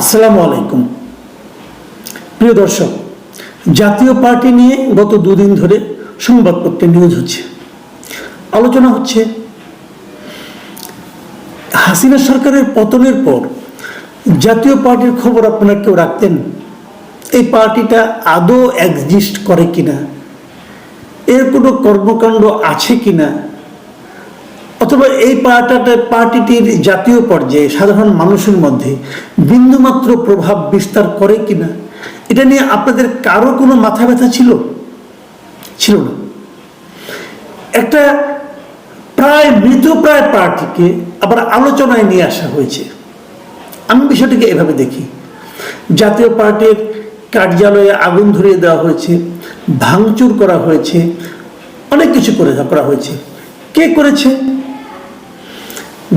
আসসালামু আলাইকুম। প্রিয় দর্শক, জাতীয় পার্টি নিয়ে গত দুদিন ধরে সংবাদপত্রে নিউজ হচ্ছে, আলোচনা হচ্ছে। হাসিনা সরকারের পতনের পর জাতীয় পার্টির খবর আপনারা কেউ রাখতেন? এই পার্টিটা আদৌ এক্সিস্ট করে কিনা, এর কোনো কর্মকাণ্ড আছে কিনা, অথবা এই পার্টিটির জাতীয় পর্যায়ে সাধারণ মানুষের মধ্যে বিন্দুমাত্র প্রভাব বিস্তার করে কিনা, এটা নিয়ে আপনাদের কারো কোনো মাথা ব্যথা ছিল না। একটা প্রায় মৃতপ্রায় পার্টিকে আবার আলোচনায় নিয়ে আসা হয়েছে। আমি বিষয়টিকে এভাবে দেখি, জাতীয় পার্টির কার্যালয়ে আগুন ধরিয়ে দেওয়া হয়েছে, ভাঙচুর করা হয়েছে, অনেক কিছু করা হয়েছে। কে করেছে?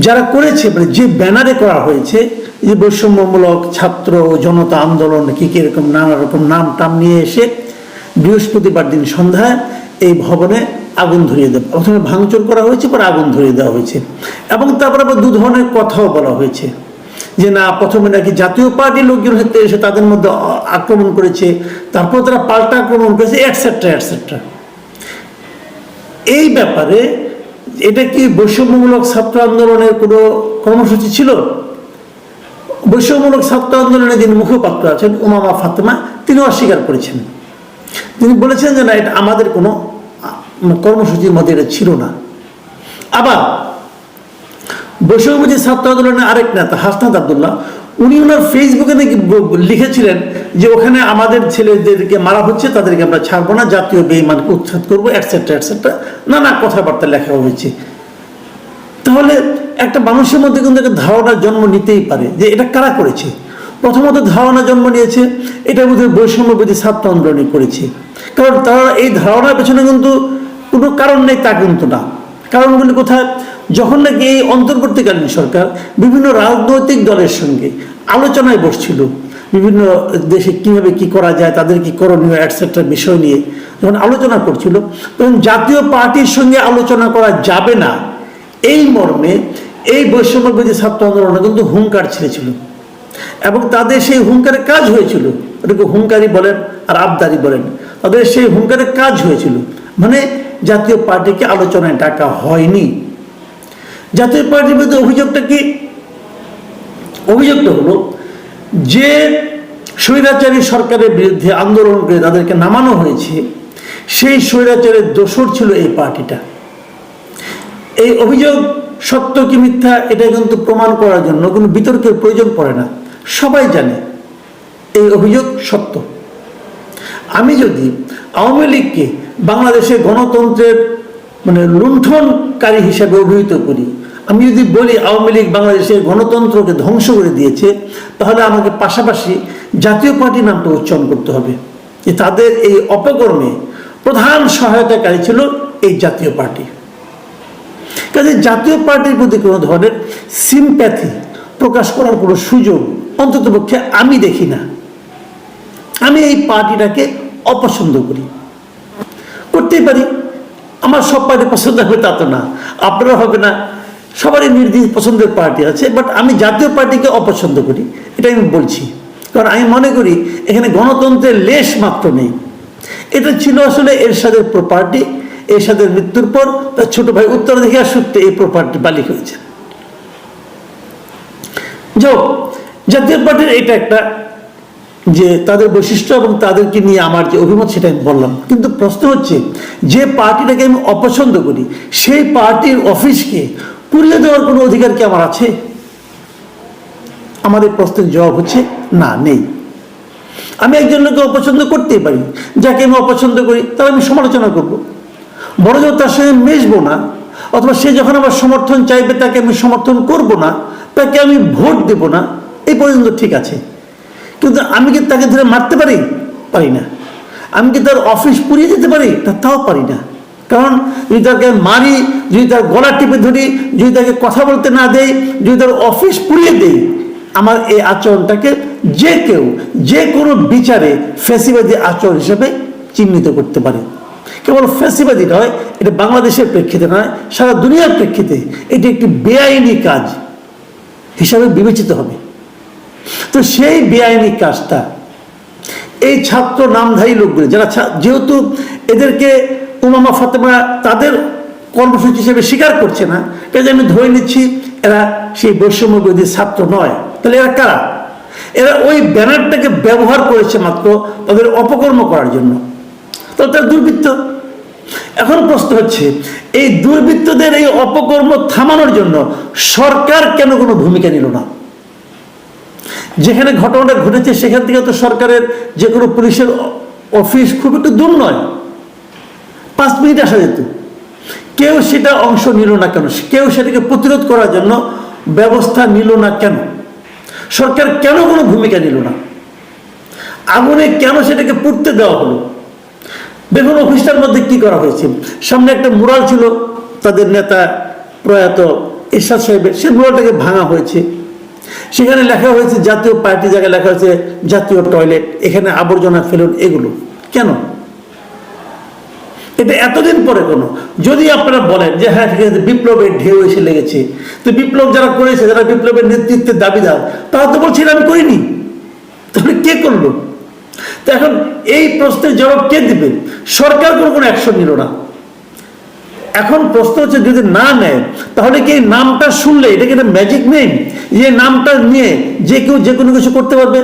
যারা করেছে, মানে যে ব্যানারে করা হয়েছে, যে বৈষম্যমূলক ছাত্র জনতা আন্দোলন কি এরকম নানা রকম নাম টাম নিয়ে এসে বৃহস্পতিবার দিন সন্ধ্যায় এই ভবনে আগুন ধরিয়ে দেওয়া, প্রথমে ভাঙচুর করা হয়েছে, পরে আগুন ধরিয়ে দেওয়া হয়েছে। এবং তারপরে আবার দু ধরনের কথাও বলা হয়েছে, যে না, প্রথমে নাকি জাতীয় পার্টির লোকজন হতে এসে তাদের মধ্যে আক্রমণ করেছে, তারপর তারা পাল্টা আক্রমণ করেছে, এটসেট্রা এটসেট্রা। এই ব্যাপারে এটা কি বৈষম্যমূলক ছাত্র আন্দোলনের কোনো কর্মসূচি ছিল? বৈষম্যমূলক ছাত্র আন্দোলনের যিনি মুখপাত্র আছেন উমামা ফাতেমা, তিনি অস্বীকার করেছেন। তিনি বলেছেন যে না, এটা আমাদের কোনো কর্মসূচির মধ্যে এটা ছিল না। আবার বৈষম্যবিরোধী ছাত্র আন্দোলনের আরেক নেতা হাসনাত আব্দুল্লাহ, উনি ওনার ফেসবুকে নাকি লিখেছিলেন যে ওখানে আমাদের ছেলেদেরকে মারা হচ্ছে, তাদেরকে আমরা ছাড়বো না, জাতীয় বেঈমানকে উচ্ছেদ করবো, এটসেট্রা এটসেট্রা, নানা কথাবার্তা লেখা হয়েছে। তাহলে একটা মানুষের মধ্যে কিন্তু একটা ধারণার জন্ম নিতেই পারে যে এটা কারা করেছে। প্রথমত ধারণা জন্ম নিয়েছে এটা বোধহয় বৈষম্যবিরোধী ছাত্র আন্দোলনই করেছে, কারণ তারা এই ধারণার পেছনে কিন্তু কোনো কারণ নেই তা কিন্তু না। কারণগুলি কোথায়? যখন নাকি এই অন্তর্বর্তীকালীন সরকার বিভিন্ন রাজনৈতিক দলের সঙ্গে আলোচনায় বসছিল, বিভিন্ন দেশে কিভাবে কি করা যায়, তাদের কি করণীয় এটসেট্রা বিষয় নিয়ে যখন আলোচনা করছিল, তখন জাতীয় পার্টির সঙ্গে আলোচনা করা যাবে না এই মর্মে এই বৈষম্যবিরোধী ছাত্র আন্দোলনে কিন্তু হুঙ্কার ছেড়েছিল, এবং তাদের সেই হুঙ্কারের কাজ হয়েছিল। ওটাকে হুঙ্কারি বলেন আর আবদারি বলেন, তাদের সেই হুঙ্কারের কাজ হয়েছিল। মানে জাতীয় পার্টিকে আলোচনায় ডাকা হয়নি। জাতীয় পার্টির বিরুদ্ধে অভিযোগটা কি? অভিযোগটা হলো যে স্বৈরাচারী সরকারের বিরুদ্ধে আন্দোলন করে তাদেরকে নামানো হয়েছে, সেই স্বৈরাচারের দোসর ছিল এই পার্টিটা। এই অভিযোগ সত্য কি মিথ্যা এটা কিন্তু প্রমাণ করার জন্য কোনো বিতর্কের প্রয়োজন পড়ে না, সবাই জানে এই অভিযোগ সত্য। আমি যদি আওয়ামী লীগকে বাংলাদেশের গণতন্ত্রের লুণ্ঠনকারী হিসাবে অভিহিত করি, আমি যদি বলি আওয়ামী লীগ বাংলাদেশের গণতন্ত্রকে ধ্বংস করে দিয়েছে, তাহলে আমাকে পাশাপাশি জাতীয় পার্টির নামটা উচ্চারণ করতে হবে যে তাদের এই অপকর্মে প্রধান সহায়তাকারী ছিল এই জাতীয় পার্টি। কাজে জাতীয় পার্টির প্রতি কোনো ধরনের সিম্প্যাথি প্রকাশ করার কোনো সুযোগ অন্ততপক্ষে আমি দেখি না। আমি এই পার্টিটাকে অপছন্দ করি, করতেই পারি। আমার সব পার্টি পছন্দ হবে তা তো না, আপনারা হবে না, সবারই নির্দিষ্ট পছন্দের পার্টি আছে, বাট আমি জাতীয় পার্টিকে অপছন্দ করি, এটা আমি বলছি। কারণ আমি মনে করি এখানে গণতন্ত্রের লেশ মাত্র নেই। এটা ছিল আসলে এরশাদের প্রপার্টি। এরশাদের মৃত্যুর পর তার ছোট ভাই উত্তরাধিকার সূত্রে এই প্রপার্টি মালিক হয়েছে। জাতীয় পার্টির এটা একটা যে তাদের বৈশিষ্ট্য এবং তাদেরকে নিয়ে আমার যে অভিমত সেটা আমি বললাম। কিন্তু প্রশ্ন হচ্ছে, যে পার্টিটাকে আমি অপছন্দ করি সেই পার্টির অফিসকে পুড়িয়ে দেওয়ার কোনো অধিকার কি আমার আছে? আমাদের প্রশ্নের জবাব হচ্ছে না, নেই। আমি একজন লোককে অপছন্দ করতেই পারি, যাকে আমি অপছন্দ করি তার আমি সমালোচনা করব, বড় জোর তার সঙ্গে মেশবো না, অথবা সে যখন আমার সমর্থন চাইবে তাকে আমি সমর্থন করব না, তাকে আমি ভোট দেব না, এই পর্যন্ত ঠিক আছে। কিন্তু আমি কি তাকে ধরে মারতে পারি? পারি না। আমি কি তার অফিস পুড়িয়ে দিতে পারি? তাও পারি না। কারণ যদি তাকে মারি, যদি তার গলা টিপে ধরি, যদি তাকে কথা বলতে না দেই, যদি তার অফিস পুড়িয়ে দেই, আমার এই আচরণটাকে যে কেউ যে কোনো বিচারে ফ্যাসিবাদী আচরণ হিসেবে চিহ্নিত করতে পারে। কেবল ফ্যাসিবাদী নয়, এটা বাংলাদেশের প্রেক্ষিতে নয়, সারা দুনিয়ার প্রেক্ষিতে এটি একটি বেআইনি কাজ হিসাবে বিবেচিত হবে। তো সেই বেআইনি কাজটা এই ছাত্র নামধারী লোকগুলো যারা যেহেতু এদেরকে উমামা ফাতেমা তাদের কর্মসূচি হিসেবে স্বীকার করছে না, কাজে আমি ধরে নিচ্ছি এরা সেই বৈষম্যবিরোধী ছাত্র নয়। তাহলে এরা কারা? এরা ওই ব্যানারটাকে ব্যবহার করেছে মাত্র তাদের অপকর্ম করার জন্য, তো তার দুর্বৃত্ত। এখন প্রশ্ন হচ্ছে, এই দুর্বৃত্তদের এই অপকর্ম থামানোর জন্য সরকার কেন কোনো ভূমিকা নিল না? যেখানে ঘটনাটা ঘটেছে সেখান থেকে তো সরকারের যে কোনো পুলিশের অফিস খুব একটু দূর নয়, 5 মিনিট আসা যেত। কেউ সেটা অংশ নিল না কেন? কেউ সেটাকে প্রতিরোধ করার জন্য ব্যবস্থা নিল না কেন? সরকার কেন কোনো ভূমিকা নিল না? আগুনে কেন সেটাকে পুড়তে দেওয়া হলো? দেখুন অফিসটার মধ্যে কি করা হয়েছে। সামনে একটা মুরাল ছিল তাদের নেতা প্রয়াত এরশাদ সাহেবের, সে মুরালটাকে ভাঙা হয়েছে। সেখানে লেখা হয়েছে জাতীয় পার্টি, জায়গায় লেখা হয়েছে জাতীয় টয়লেট, এখানে আবর্জনা ফেলুন। এগুলো কেন? এটা এতদিন পরে কোনো, যদি আপনারা বলেন যে হ্যাঁ ঠিক আছে বিপ্লবের ঢেউ এসে লেগেছে, তো বিপ্লব যারা করেছে, যারা বিপ্লবের নেতৃত্বের দাবিদার, তারা তো বলছে আমি করিনি, তাহলে কে করলো? তো এখন এই প্রশ্নের জবাব কে দিবে? সরকার কোনো অ্যাকশন নিল না। এখন প্রশ্ন হচ্ছে, যদি না নেয় তাহলে কি এই নামটা শুনলে এটা কি একটা ম্যাজিক নেম যে নামটা নিয়ে যে কেউ যে কোনো কিছু করতে পারবে?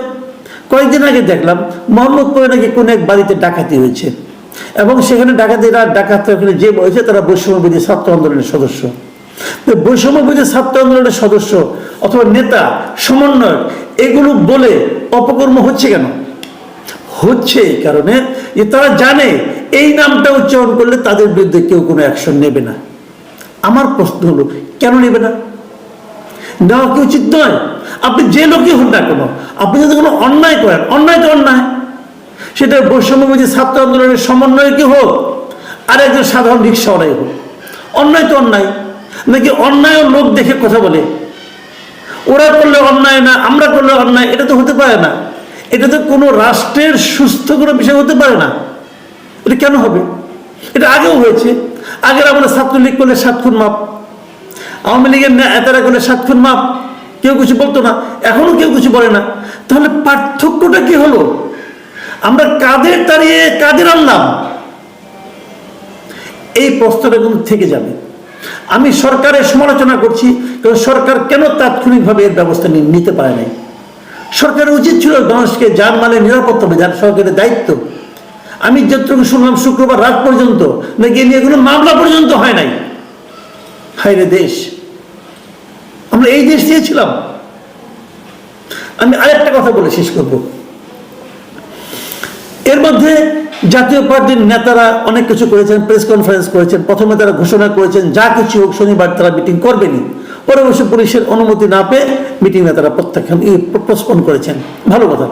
কয়েকদিন আগে দেখলাম মোহাম্মদপুরে নাকি কোনো এক বাড়িতে ডাকাতি হয়েছে, এবং সেখানে ডাকাত যে বলেছে তারা বৈষম্যবিরোধী ছাত্র আন্দোলনের সদস্য। বৈষম্যবিরোধী ছাত্র আন্দোলনের সদস্য অথবা নেতা, সমন্বয়ক, এগুলো বলে অপকর্ম হচ্ছে কেন? হচ্ছে এই কারণে যে তারা জানে এই নামটা উচ্চারণ করলে তাদের বিরুদ্ধে কেউ কোনো অ্যাকশন নেবে না। আমার প্রশ্ন হলো, কেন নেবে না? নেওয়া কি উচিত নয়? আপনি যে লোকই হন না কেন, আপনি যদি কোনো অন্যায় করেন, অন্যায় তো অন্যায়, সেটা বৈষম্যবিরোধী ছাত্র আন্দোলনের সমন্বয়কই হোক আর একজন সাধারণ রিক্সাওয়ালাই হোক, অন্যায় তো অন্যায়। নাকি অন্যায় লোক দেখে কথা বলে, ওরা করলে অন্যায় না আমরা করলে অন্যায়, এটা তো হতে পারে না। এটা তো কোনো রাষ্ট্রের সুস্থ কোনো বিষয় হতে পারে না। এটা কেন হবে? এটা আগেও হয়েছে। আগের আমরা ছাত্রলীগ করলে 7 খুন মাপ, আওয়ামী লীগের নেতারা করলে 7 খুন মাপ, কেউ কিছু বলতো না, এখনো কেউ কিছু বলে না। তাহলে পার্থক্যটা কি হলো? আমরা কাদের তাড়িয়ে কাদের আনলাম? এই প্রশ্নটা কিন্তু থেকে যাবে। আমি সরকারের সমালোচনা করছি, কারণ সরকার কেন তাৎক্ষণিকভাবে এর ব্যবস্থা নিতে পারে নাই? সরকারের উচিত ছিল মানুষকে জানমালের নিরাপত্তা দেওয়া, যার সরকারের দায়িত্ব। আমি যতটুকু শুনলাম শুক্রবার রাত পর্যন্ত নাকি নিয়ে কোনো মামলা পর্যন্ত হয় নাই। হায় রে দেশ, আমরা এই দেশ চেয়েছিলাম। আমি আরেকটা কথা বলে শেষ করব। এর মধ্যে জাতীয় পার্টির নেতারা অনেক কিছু করেছেন, প্রেস কনফারেন্স করেছেন। প্রথমে তারা ঘোষণা করেছেন যা কিছু হোক শনিবার তারা মিটিং করবেনি। পরে অবশ্য পুলিশের অনুমতি না পেয়ে মিটিং নেতারা পোস্টপোন করেছেন, ভালো কথা।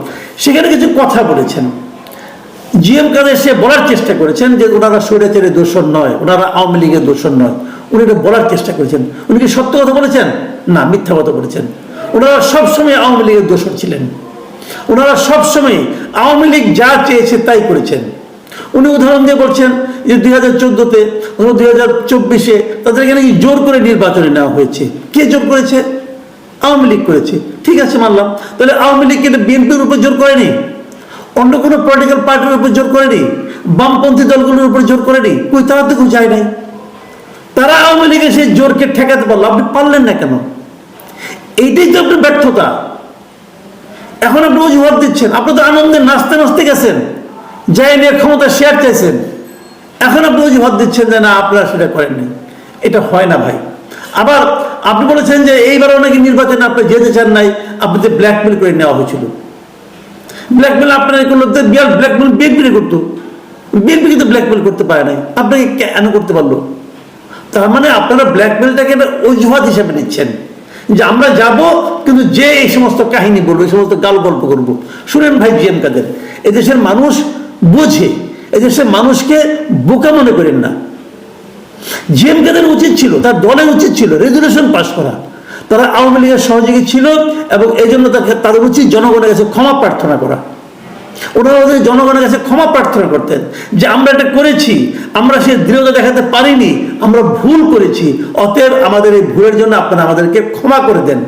সেখানে কিছু কথা বলেছেন। জিএম কাদের সে বলার চেষ্টা করেছেন যে ওনারা স্বৈরাচারের দোষর নয়, ওনারা আওয়ামী লীগের দোষর নয়। উনি এটা বলার চেষ্টা করেছেন। উনি কি সত্য কথা বলেছেন? না, মিথ্যা কথা বলেছেন। ওনারা সবসময় আওয়ামী লীগের দোষর ছিলেন। ওনারা সবসময় আওয়ামী লীগ যা চেয়েছে তাই করেছেন। উনি উদাহরণ দিয়ে বলছেন যে 2014-তে 2024-এ তাদেরকে নাকি জোর করে নির্বাচনে নেওয়া হয়েছে। কে জোর করেছে? আওয়ামী লীগ করেছে। ঠিক আছে, মানলাম। তাহলে আওয়ামী লীগকে বিএনপির উপর জোর করেনি, অন্য কোনো পলিটিক্যাল পার্টির উপর জোর করেনি, বামপন্থী দলগুলোর উপর জোর করেনি। কই, তারা তো কেউ যায় নাই। তারা আওয়ামী লীগের সেই জোরকে ঠেকাতে পারলো, আপনি পারলেন না কেন? এইটাই তো আপনার ব্যর্থতা। এখন আপনি অজুহাত দিচ্ছেন। আপনি তো আনন্দে নাচতে নাচতে গেছেন, যাই নিয়ে ক্ষমতা শেয়ার চাইছেন। এখন আপনি অজুহাত দিচ্ছেন যে না আপনারা সেটা করেননি। এটা হয় না ভাই। আবার আপনি বলেছেন যে এইবারও নাকি নির্বাচনে আপনি যেতে চান নাই, আপনাদের ব্ল্যাকমেল করে নেওয়া হয়েছিল। ব্ল্যাকমেল আপনার করলো, ব্ল্যাকমেল বিএনপি করতো, বিএনপি কিন্তু ব্ল্যাকমেল করতে পারে নাই, আপনাকে কেন করতে পারলো? তার মানে আপনারা ব্ল্যাকমেলটাকে অজুহাত হিসেবে নিচ্ছেন যে আমরা যাব, কিন্তু যে এই সমস্ত কাহিনী বলবো, এই সমস্ত গাল গল্প করবো। শুনেন ভাই, জিএম কাদের এদেশের মানুষ বোঝে, এদেশের মানুষকে বোকা মনে করেন না। জিএম কাদের উচিত ছিল, তার দলের উচিত ছিল রেজুলেশন পাস করা। তারা আওয়ামী লীগের সহযোগী ছিল এবং এই জন্য তাদের উচিত জনগণের কাছে ক্ষমা প্রার্থনা করা। ওনারা ওদের জনগণের কাছে ক্ষমা প্রার্থনা করতেন যে আমরা এটা করেছি, আমরা সে দৃঢ়তা দেখাতে পারিনি, আমরা ভুল করেছি, অতএব আমাদের এই ভুলের জন্য আপনারা আমাদেরকে ক্ষমা করে দেন।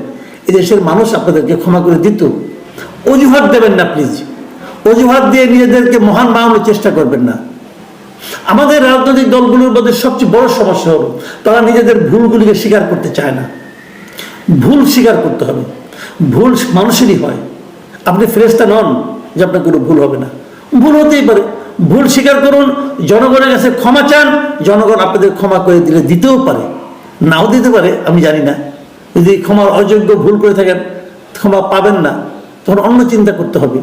এই দেশের মানুষ আপনাদেরকে ক্ষমা করে দিত। অজুহাত দেবেন না প্লিজ, অজুহাত দিয়ে নিজেদেরকে মহান বানানোর চেষ্টা করবেন না। আমাদের রাজনৈতিক দলগুলোর মধ্যে সবচেয়ে বড় সমস্যা হলো তারা নিজেদের ভুলগুলিকে স্বীকার করতে চায় না। ভুল স্বীকার করতে হবে, ভুল মানুষেরই হয়। আপনি ফেরেশতা নন যে আপনার কোনো ভুল হবে না, ভুল হতেই পারে। ভুল স্বীকার করুন, জনগণের কাছে ক্ষমা চান, জনগণ আপনাদের ক্ষমা করে দিলে দিতেও পারে, নাও দিতে পারে, আমি জানি না। যদি ক্ষমার অযোগ্য ভুল করে থাকেন, ক্ষমা পাবেন না, তখন অন্য চিন্তা করতে হবে,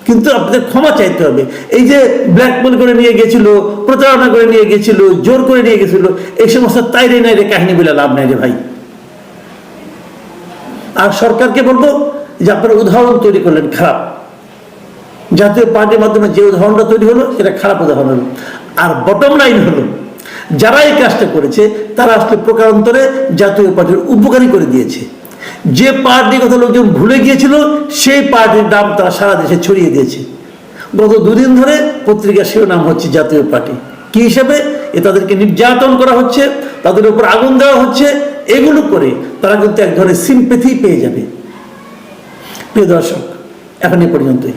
কিন্তু আপনাদের ক্ষমা চাইতে হবে। এই যে ব্ল্যাকমেল করে নিয়ে গেছিল, প্রতারণা করে নিয়ে গেছিল, জোর করে নিয়ে গেছিল, এই সমস্ত তাইরে নাই রে কাহিনী বলে লাভ নাই রে ভাই। আর সরকারকে বলবো যে আপনারা উদাহরণ তৈরি করলেন খারাপ, জাতীয় পার্টির মাধ্যমে যে উদাহরণটা তৈরি হলো সেটা খারাপ উদাহরণ হলো। আর বটম লাইন হলো, যারা এই কাজটা করেছে তারা আসলে প্রকারান্তরে জাতীয় পার্টির উপকারী করে দিয়েছে। যে পার্টির কথা লোকজন ভুলে গিয়েছিল সেই পার্টির নাম তারা সারা দেশে ছড়িয়ে দিয়েছে। গত দুদিন ধরে পত্রিকার শিরোনাম হচ্ছে জাতীয় পার্টি। কি হিসাবে? তাদেরকে নির্যাতন করা হচ্ছে, তাদের উপর আগুন দেওয়া হচ্ছে। এগুলো করে তারা কিন্তু এক ধরনের সিম্পেথি পেয়ে যাবে। প্রিয় দর্শক, এখন এ পর্যন্তই।